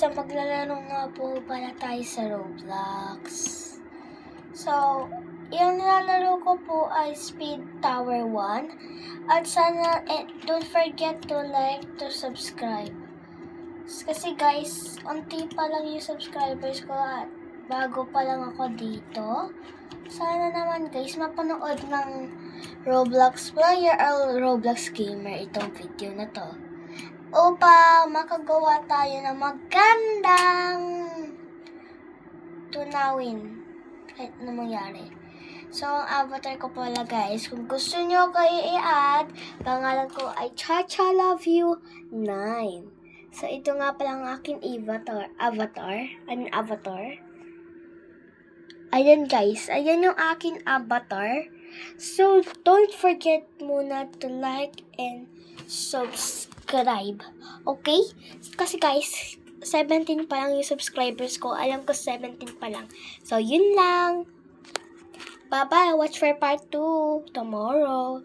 So, maglalaro nga po pala tayo sa Roblox. So, yung nilalaro ko po ay Speed Tower 1. At sana, don't forget to like, to subscribe. Kasi guys, unti pa lang yung subscribers ko at bago pa lang ako dito. Sana naman guys, mapanood ng Roblox player or Roblox gamer itong video na to. Upang makagawa tayo ng magandang tunawin kahit ano mangyari. So, ang avatar ko pala guys, kung gusto nyo kayo i-add, pangalan ko ay Chacha Love You 9. So, ito nga pala ang aking avatar. Ayan guys, ayan yung aking avatar. So, don't forget muna to like and subscribe. Okay? Kasi guys, 17 pa lang yung subscribers ko. Alam ko 17 pa lang. So, yun lang. Bye-bye. Watch for part 2 tomorrow.